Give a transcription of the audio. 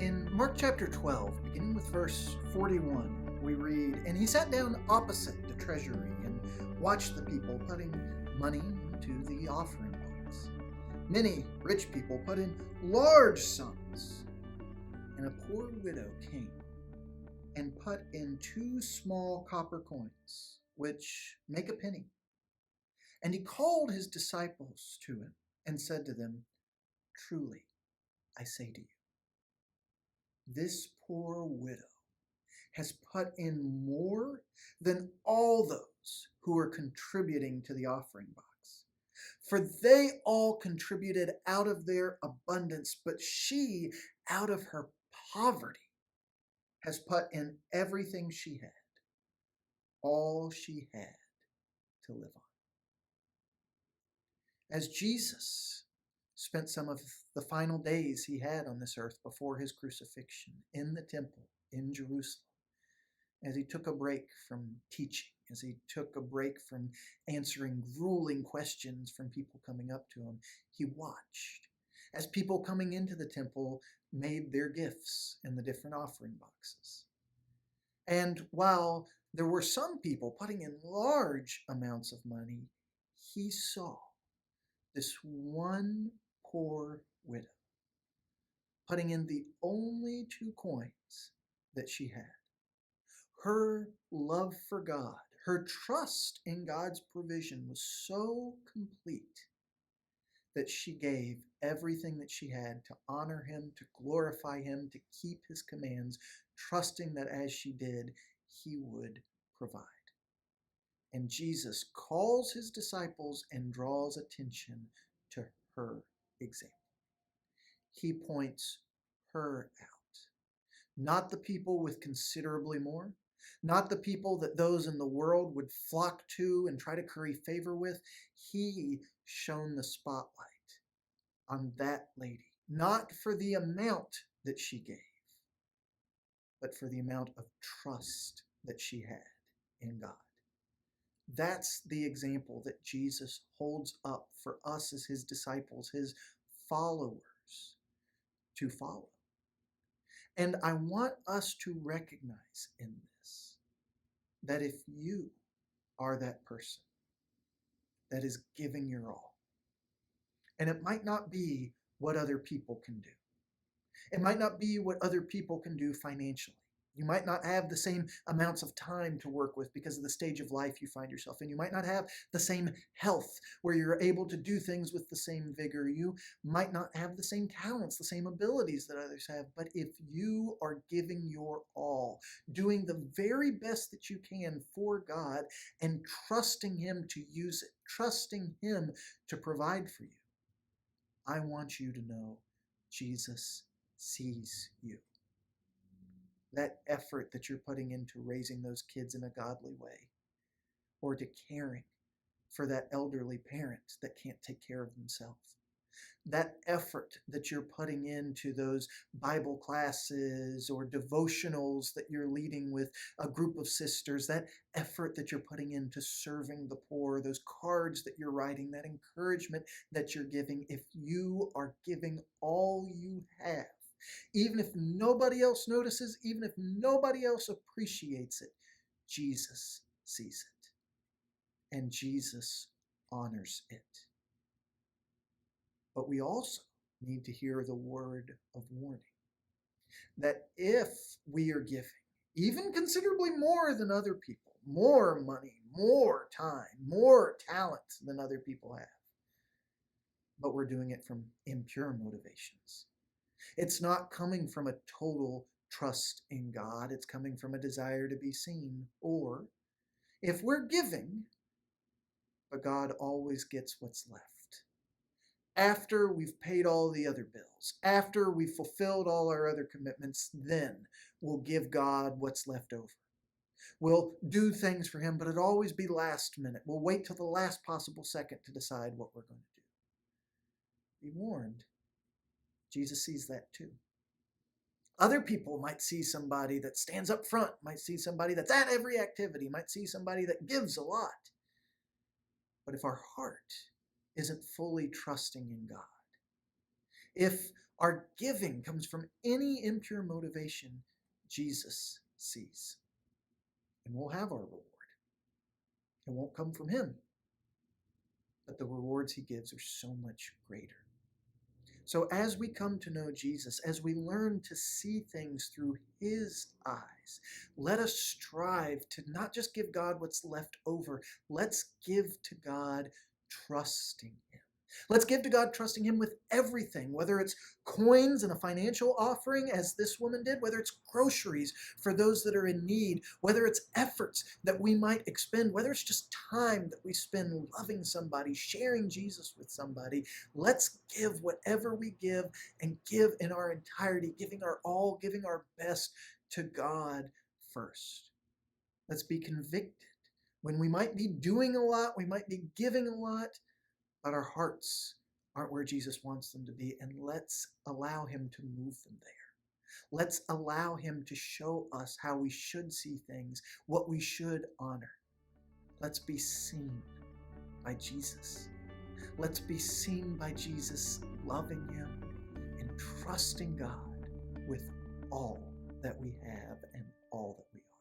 In Mark chapter 12, beginning with verse 41, we read, "And he sat down opposite the treasury and watched the people putting money into the offering box. Many rich people put in large sums, and a poor widow came and put in 2 small copper coins, which make a penny. And he called his disciples to him and said to them, 'Truly, I say to you, this poor widow has put in more than all those who are contributing to the offering box. For they all contributed out of their abundance, but she, out of her poverty, has put in everything she had, all she had to live on.'" As Jesus spent some of the final days he had on this earth before his crucifixion in the temple in Jerusalem, as he took a break from teaching, as he took a break from answering grueling questions from people coming up to him, he watched as people coming into the temple made their gifts in the different offering boxes. And while there were some people putting in large amounts of money, he saw this one poor widow putting in the only 2 coins that she had. Her love for God, her trust in God's provision was so complete that she gave everything that she had to honor him, to glorify him, to keep his commands, trusting that as she did, he would provide. And Jesus calls his disciples and draws attention to her example. He points her out. Not the people with considerably more, not the people that those in the world would flock to and try to curry favor with. He shone the spotlight on that lady, not for the amount that she gave, but for the amount of trust that she had in God. That's the example that Jesus holds up for us as his disciples, his followers, to follow. And I want us to recognize in this that if you are that person that is giving your all, and it might not be what other people can do, it might not be what other people can do financially. You might not have the same amounts of time to work with because of the stage of life you find yourself in. You might not have the same health where you're able to do things with the same vigor. You might not have the same talents, the same abilities that others have. But if you are giving your all, doing the very best that you can for God and trusting him to use it, trusting him to provide for you, I want you to know Jesus sees you. That effort that you're putting into raising those kids in a godly way, or to caring for that elderly parent that can't take care of themselves. That effort that you're putting into those Bible classes or devotionals that you're leading with a group of sisters, that effort that you're putting into serving the poor, those cards that you're writing, that encouragement that you're giving, if you are giving all you have, even if nobody else notices, even if nobody else appreciates it, Jesus sees it. And Jesus honors it. But we also need to hear the word of warning that if we are giving, even considerably more than other people, more money, more time, more talent than other people have, but we're doing it from impure motivations, it's not coming from a total trust in God. It's coming from a desire to be seen. Or if we're giving, but God always gets what's left. After we've paid all the other bills, after we've fulfilled all our other commitments, then we'll give God what's left over. We'll do things for him, but it'll always be last minute. We'll wait till the last possible second to decide what we're going to do. Be warned. Jesus sees that too. Other people might see somebody that stands up front, might see somebody that's at every activity, might see somebody that gives a lot. But if our heart isn't fully trusting in God, If our giving comes from any impure motivation, Jesus sees. And we'll have our reward. It won't come from him, but the rewards he gives are so much greater. So as we come to know Jesus, as we learn to see things through his eyes, let us strive to not just give God what's left over. Let's give to God trusting him. Let's give to God trusting him with everything, whether it's coins and a financial offering, as this woman did, whether it's groceries for those that are in need, whether it's efforts that we might expend, whether it's just time that we spend loving somebody, sharing Jesus with somebody. Let's give whatever we give and give in our entirety, giving our all, giving our best to God first. Let's be convicted when we might be doing a lot, we might be giving a lot, but our hearts aren't where Jesus wants them to be, and let's allow him to move them there. Let's allow him to show us how we should see things, what we should honor. Let's be seen by Jesus. Let's be seen by Jesus, loving him and trusting God with all that we have and all that we are.